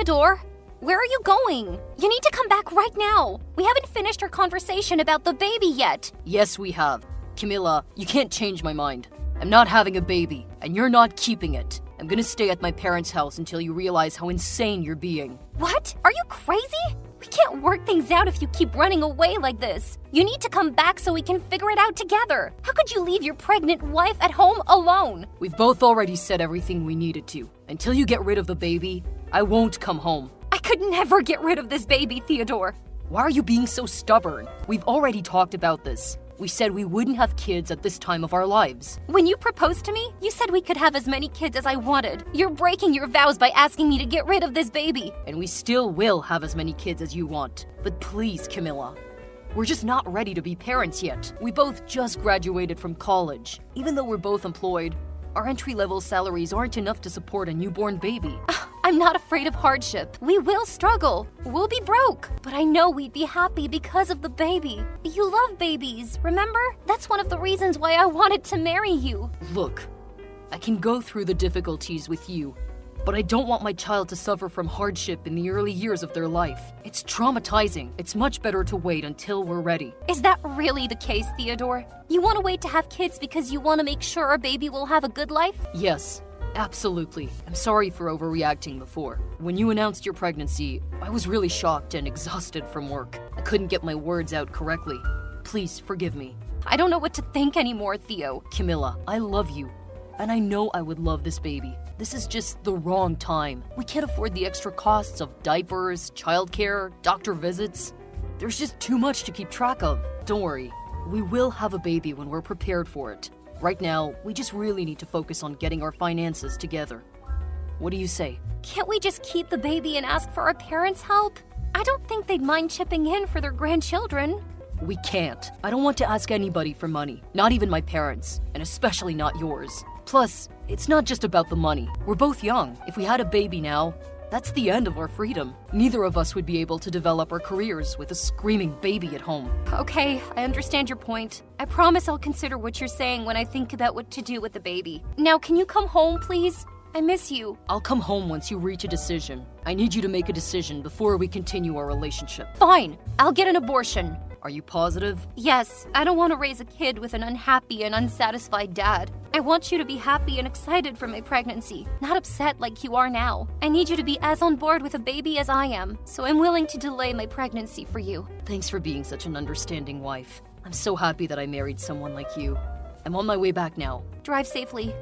Theodore! Where are you going? You need to come back right now. We haven't finished our conversation about the baby yet. Yes, we have. Camilla, you can't change my mind. I'm not having a baby, and you're not keeping it. I'm gonna stay at my parents' house until you realize how insane you're being. What? Are you crazy? We can't work things out if you keep running away like this. You need to come back so we can figure it out together. How could you leave your pregnant wife at home alone? We've both already said everything we needed to. Until you get rid of the baby, I won't come home. I could never get rid of this baby, Theodore. Why are you being so stubborn? We've already talked about this. We said we wouldn't have kids at this time of our lives. When you proposed to me, you said we could have as many kids as I wanted. You're breaking your vows by asking me to get rid of this baby. And we still will have as many kids as you want. But please, Camilla, we're just not ready to be parents yet. We both just graduated from college. Even though we're both employed, our entry-level salaries aren't enough to support a newborn baby. I'm not afraid of hardship. We will struggle. We'll be broke. But I know we'd be happy because of the baby. You love babies, remember? That's one of the reasons why I wanted to marry you. Look, I can go through the difficulties with you, but I don't want my child to suffer from hardship in the early years of their life. It's traumatizing. It's much better to wait until we're ready. Is that really the case, Theodore? You want to wait to have kids because you want to make sure our baby will have a good life? Yes. Absolutely. I'm sorry for overreacting before. When you announced your pregnancy, I was really shocked and exhausted from work. I couldn't get my words out correctly. Please forgive me. I don't know what to think anymore, Theo. Camilla, I love you. And I know I would love this baby. This is just the wrong time. We can't afford the extra costs of diapers, childcare, doctor visits. There's just too much to keep track of. Don't worry. We will have a baby when we're prepared for it. Right now, we just really need to focus on getting our finances together. What do you say? Can't we just keep the baby and ask for our parents' help? I don't think they'd mind chipping in for their grandchildren. We can't. I don't want to ask anybody for money, not even my parents, and especially not yours. Plus, it's not just about the money. We're both young. If we had a baby now, that's the end of our freedom. Neither of us would be able to develop our careers with a screaming baby at home. Okay, I understand your point. I promise I'll consider what you're saying when I think about what to do with the baby. Now, can you come home, please? I miss you. I'll come home once you reach a decision. I need you to make a decision before we continue our relationship. Fine, I'll get an abortion. Are you positive? Yes, I don't want to raise a kid with an unhappy and unsatisfied dad. I want you to be happy and excited for my pregnancy, not upset like you are now. I need you to be as on board with a baby as I am, so I'm willing to delay my pregnancy for you. Thanks for being such an understanding wife. I'm so happy that I married someone like you. I'm on my way back now. Drive safely.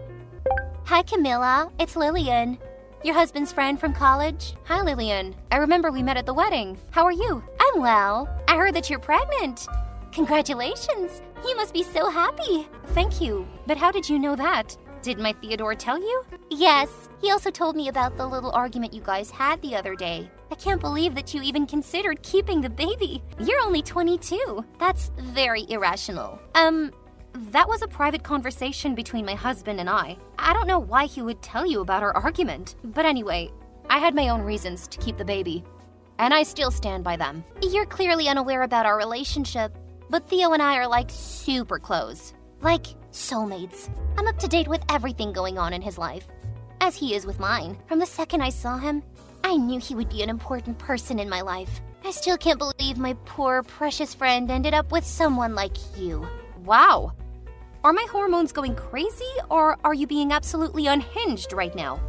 Hi, Camilla. It's Lillian. Your husband's friend from college? Hi, Lillian. I remember we met at the wedding. How are you? I'm well. I heard that you're pregnant. Congratulations. You must be so happy. Thank you. But how did you know that? Did my Theodore tell you? Yes. He also told me about the little argument you guys had the other day. I can't believe that you even considered keeping the baby. You're only 22. That's very irrational. That was a private conversation between my husband and I. I don't know why he would tell you about our argument. But anyway, I had my own reasons to keep the baby. And I still stand by them. You're clearly unaware about our relationship, but Theo and I are like super close. Like soulmates. I'm up to date with everything going on in his life, as he is with mine. From the second I saw him, I knew he would be an important person in my life. I still can't believe my poor, precious friend ended up with someone like you. Wow. Are my hormones going crazy, or are you being absolutely unhinged right now?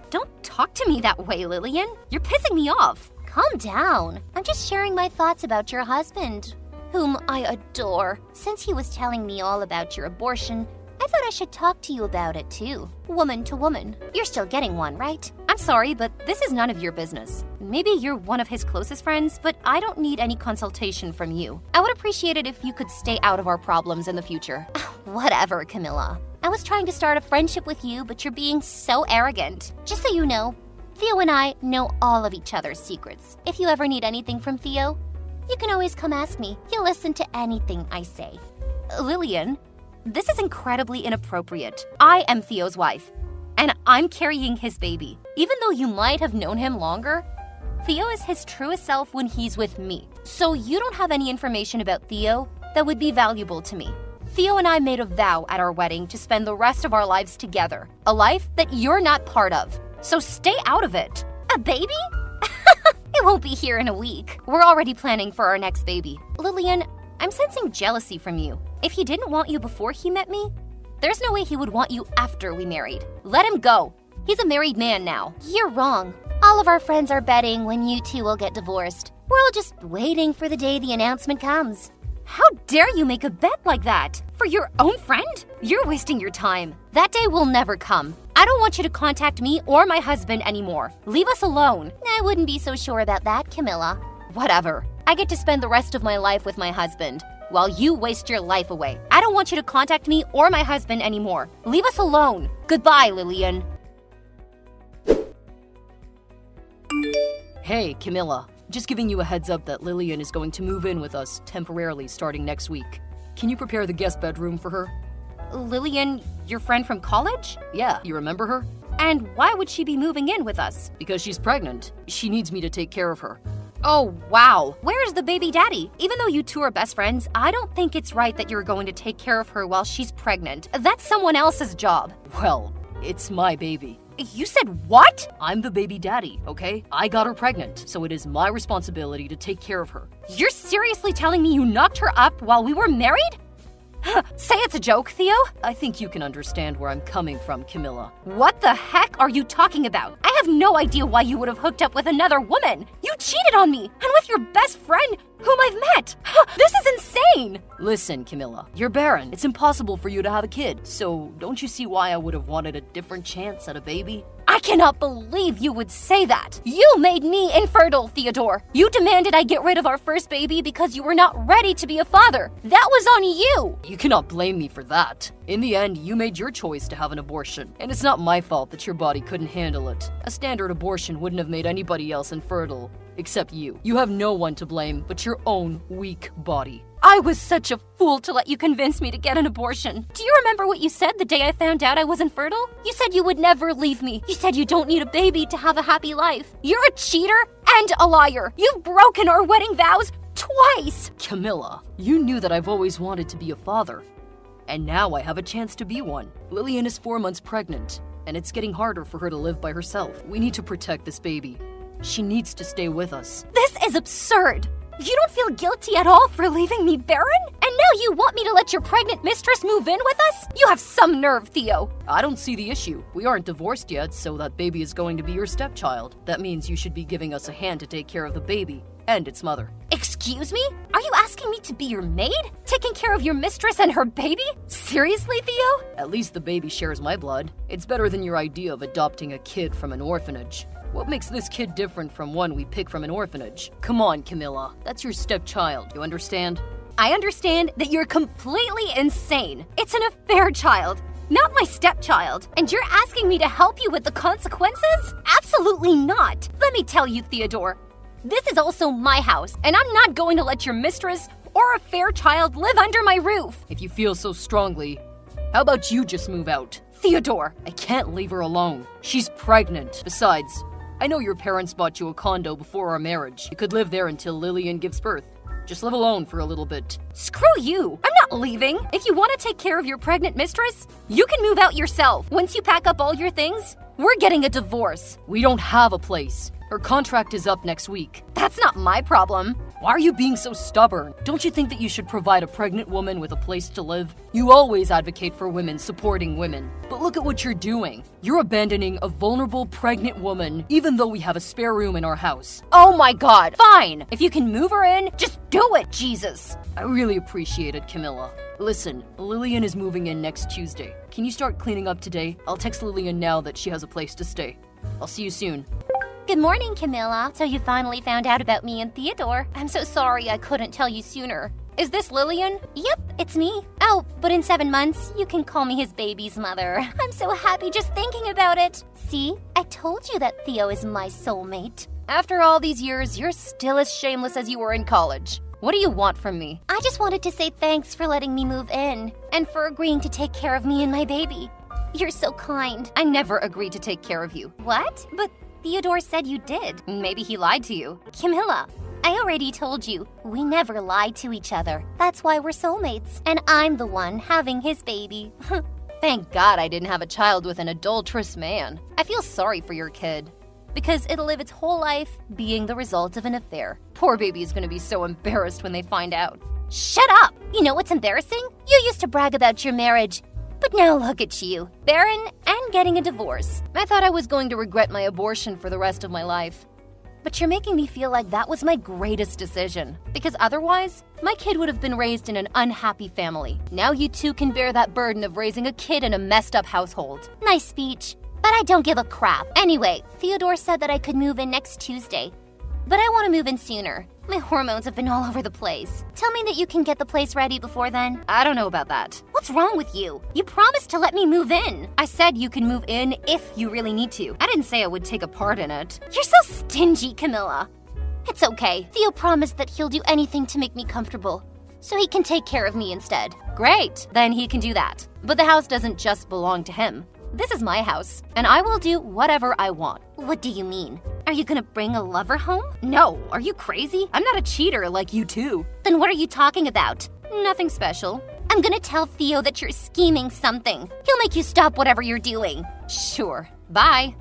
Don't talk to me that way, Lillian. You're pissing me off. Calm down. I'm just sharing my thoughts about your husband, whom I adore. Since he was telling me all about your abortion, I thought I should talk to you about it too. Woman to woman. You're still getting one, right? I'm sorry, but this is none of your business. Maybe you're one of his closest friends, but I don't need any consultation from you. I would appreciate it if you could stay out of our problems in the future. Whatever, Camilla. I was trying to start a friendship with you, but you're being so arrogant. Just so you know, Theo and I know all of each other's secrets. If you ever need anything from Theo, you can always come ask me. He'll listen to anything I say. Lillian, this is incredibly inappropriate. I am Theo's wife, and I'm carrying his baby. Even though you might have known him longer, Theo is his truest self when he's with me. So you don't have any information about Theo that would be valuable to me. Theo and I made a vow at our wedding to spend the rest of our lives together, a life that you're not part of. So stay out of it. A baby? It won't be here in a week. We're already planning for our next baby. Lillian, I'm sensing jealousy from you. If he didn't want you before he met me, there's no way he would want you after we married. Let him go. He's a married man now. You're wrong. All of our friends are betting when you two will get divorced. We're all just waiting for the day the announcement comes. How dare you make a bet like that? For your own friend? You're wasting your time. That day will never come. I don't want you to contact me or my husband anymore. Leave us alone. I wouldn't be so sure about that, Camilla. Whatever. I get to spend the rest of my life with my husband, while you waste your life away. I don't want you to contact me or my husband anymore. Leave us alone. Goodbye, Lillian. Hey, Camilla. Just giving you a heads up that Lillian is going to move in with us temporarily starting next week. Can you prepare the guest bedroom for her? Lillian, your friend from college? Yeah, you remember her? And why would she be moving in with us? Because she's pregnant. She needs me to take care of her. Oh, wow. Where's the baby daddy? Even though you two are best friends, I don't think it's right that you're going to take care of her while she's pregnant. That's someone else's job. Well, it's my baby. You said what? I'm the baby daddy, okay? I got her pregnant, so it is my responsibility to take care of her. You're seriously telling me you knocked her up while we were married? Say it's a joke, Theo? I think you can understand where I'm coming from, Camilla. What the heck are you talking about? I have no idea why you would have hooked up with another woman. You cheated on me, and with your best friend, whom I've met. This is insane. Listen, Camilla, you're barren. It's impossible for you to have a kid. So don't you see why I would have wanted a different chance at a baby? I cannot believe you would say that. You made me infertile, Theodore. You demanded I get rid of our first baby because you were not ready to be a father. That was on you. You cannot blame me for that. In the end, you made your choice to have an abortion, and it's not my fault that your body couldn't handle it. A standard abortion wouldn't have made anybody else infertile, except you. You have no one to blame but your own weak body. I was such a fool to let you convince me to get an abortion. Do you remember what you said the day I found out I was infertile? You said you would never leave me. You said you don't need a baby to have a happy life. You're a cheater and a liar. You've broken our wedding vows twice. Camilla, you knew that I've always wanted to be a father. And now I have a chance to be one. Lillian is 4 months pregnant, and it's getting harder for her to live by herself. We need to protect this baby. She needs to stay with us. This is absurd. You don't feel guilty at all for leaving me barren? And now you want me to let your pregnant mistress move in with us? You have some nerve, Theo. I don't see the issue. We aren't divorced yet, so that baby is going to be your stepchild. That means you should be giving us a hand to take care of the baby and its mother. Excuse me? Are you asking me to be your maid? Taking care of your mistress and her baby? Seriously, Theo? At least the baby shares my blood. It's better than your idea of adopting a kid from an orphanage. What makes this kid different from one we pick from an orphanage? Come on, Camilla. That's your stepchild. You understand? I understand that you're completely insane. It's an affair child, not my stepchild. And you're asking me to help you with the consequences? Absolutely not. Let me tell you, Theodore, this is also my house, and I'm not going to let your mistress or affair child live under my roof. If you feel so strongly, how about you just move out? Theodore, I can't leave her alone. She's pregnant. Besides, I know your parents bought you a condo before our marriage. You could live there until Lillian gives birth. Just live alone for a little bit. Screw you! I'm not leaving. If you want to take care of your pregnant mistress, you can move out yourself. Once you pack up all your things, we're getting a divorce. We don't have a place. Her contract is up next week. That's not my problem. Why are you being so stubborn? Don't you think that you should provide a pregnant woman with a place to live? You always advocate for women supporting women. But look at what you're doing. You're abandoning a vulnerable pregnant woman, even though we have a spare room in our house. Oh my god, fine. If you can move her in, just do it, Jesus. I really appreciate it, Camilla. Listen, Lillian is moving in next Tuesday. Can you start cleaning up today? I'll text Lillian now that she has a place to stay. I'll see you soon. Good morning, Camilla. So you finally found out about me and Theodore. I'm so sorry I couldn't tell you sooner. Is this Lillian? Yep, it's me. Oh, but in 7 months, you can call me his baby's mother. I'm so happy just thinking about it. See, I told you that Theo is my soulmate. After all these years, you're still as shameless as you were in college. What do you want from me? I just wanted to say thanks for letting me move in and for agreeing to take care of me and my baby. You're so kind. I never agreed to take care of you. What? But Theodore said you did. Maybe he lied to you. Camilla, I already told you, we never lie to each other. That's why we're soulmates. And I'm the one having his baby. Thank God I didn't have a child with an adulterous man. I feel sorry for your kid. because it'll live its whole life being the result of an affair. Poor baby is gonna be so embarrassed when they find out. Shut up! You know what's embarrassing? You used to brag about your marriage, but now look at you, barren and getting a divorce. I thought I was going to regret my abortion for the rest of my life. But you're making me feel like that was my greatest decision. Because otherwise, my kid would have been raised in an unhappy family. Now you two can bear that burden of raising a kid in a messed up household. Nice speech, but I don't give a crap. Anyway, Theodore said that I could move in next Tuesday. But I want to move in sooner. My hormones have been all over the place. Tell me that you can get the place ready before then. I don't know about that. What's wrong with you? You promised to let me move in. I said you can move in if you really need to. I didn't say I would take a part in it. You're so stingy, Camilla. It's okay. Theo promised that he'll do anything to make me comfortable, so he can take care of me instead. Great, then he can do that. But the house doesn't just belong to him. This is my house, and I will do whatever I want. What do you mean? Are you gonna bring a lover home? No, are you crazy? I'm not a cheater like you two. Then what are you talking about? Nothing special. I'm gonna tell Theo that you're scheming something. He'll make you stop whatever you're doing. Sure. Bye.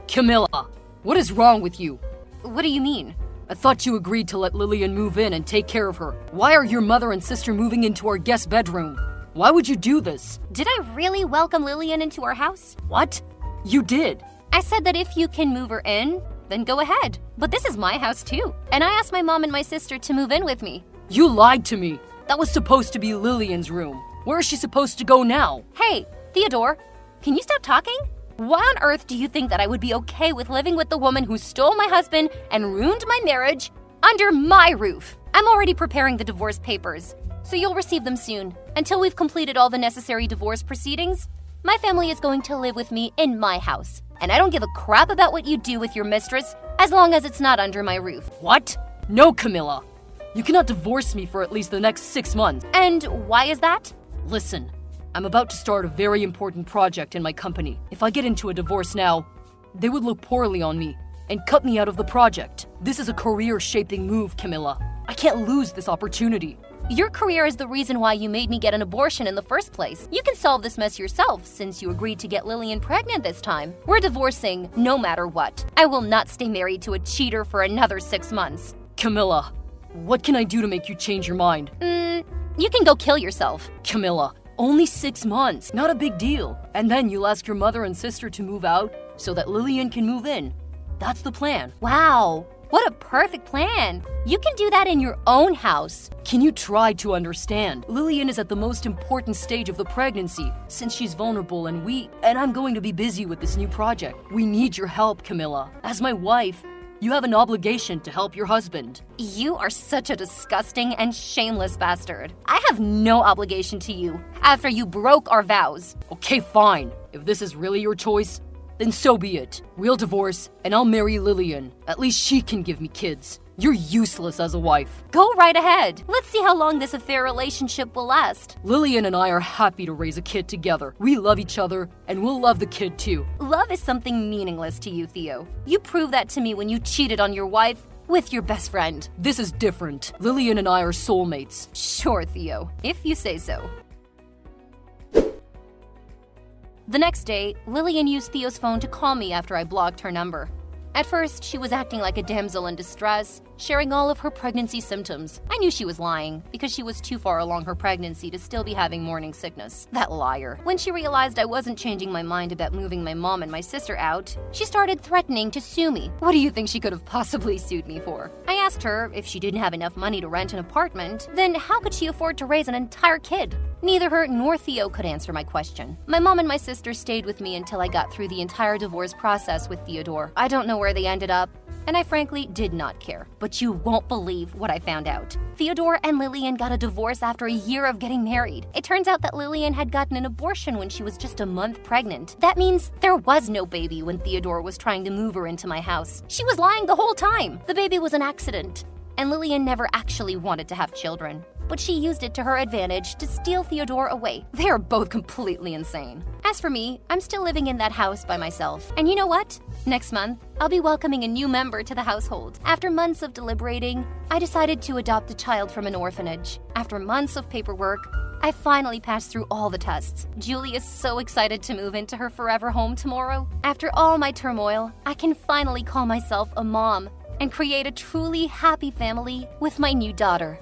Camilla, what is wrong with you? What do you mean? I thought you agreed to let Lillian move in and take care of her. Why are your mother and sister moving into our guest bedroom? Why would you do this? Did I really welcome Lillian into our house? What? You did. I said that if you can move her in, then go ahead. But this is my house too. And I asked my mom and my sister to move in with me. You lied to me. That was supposed to be Lillian's room. Where is she supposed to go now? Hey, Theodore, can you stop talking? Why on earth do you think that I would be okay with living with the woman who stole my husband and ruined my marriage under my roof? I'm already preparing the divorce papers, so you'll receive them soon. Until we've completed all the necessary divorce proceedings, my family is going to live with me in my house. And I don't give a crap about what you do with your mistress, as long as it's not under my roof. What? No, Camilla. You cannot divorce me for at least the next 6 months. And why is that? Listen, I'm about to start a very important project in my company. If I get into a divorce now, they would look poorly on me and cut me out of the project. This is a career-shaping move, Camilla. I can't lose this opportunity. Your career is the reason why you made me get an abortion in the first place. You can solve this mess yourself since you agreed to get Lillian pregnant this time. We're divorcing no matter what. I will not stay married to a cheater for another 6 months. Camilla, what can I do to make you change your mind? You can go kill yourself. Camilla, only 6 months, not a big deal. And then you'll ask your mother and sister to move out so that Lillian can move in. That's the plan. Wow, what a perfect plan. You can do that in your own house. Can you try to understand? Lillian is at the most important stage of the pregnancy since she's vulnerable and weak, and I'm going to be busy with this new project. We need your help, Camilla. As my wife, you have an obligation to help your husband. You are such a disgusting and shameless bastard. I have no obligation to you after you broke our vows. Okay, fine. If this is really your choice, then so be it. We'll divorce, and I'll marry Lillian. At least she can give me kids. You're useless as a wife. Go right ahead. Let's see how long this affair relationship will last. Lillian and I are happy to raise a kid together. We love each other, and we'll love the kid too. Love is something meaningless to you, Theo. You proved that to me when you cheated on your wife with your best friend. This is different. Lillian and I are soulmates. Sure, Theo, if you say so. The next day, Lillian used Theo's phone to call me after I blocked her number. At first, she was acting like a damsel in distress, sharing all of her pregnancy symptoms. I knew she was lying because she was too far along her pregnancy to still be having morning sickness. That liar. When she realized I wasn't changing my mind about moving my mom and my sister out, she started threatening to sue me. What do you think she could have possibly sued me for? I asked her if she didn't have enough money to rent an apartment, then how could she afford to raise an entire kid? Neither her nor Theo could answer my question. My mom and my sister stayed with me until I got through the entire divorce process with Theodore. I don't know where they ended up, and I frankly did not care. But you won't believe what I found out. Theodore and Lillian got a divorce after a year of getting married. It turns out that Lillian had gotten an abortion when she was just a month pregnant. That means there was no baby when Theodore was trying to move her into my house. She was lying the whole time. The baby was an accident, and Lillian never actually wanted to have children. But she used it to her advantage to steal Theodore away. They are both completely insane. As for me, I'm still living in that house by myself. And you know what? Next month, I'll be welcoming a new member to the household. After months of deliberating, I decided to adopt a child from an orphanage. After months of paperwork, I finally passed through all the tests. Julie is so excited to move into her forever home tomorrow. After all my turmoil, I can finally call myself a mom and create a truly happy family with my new daughter.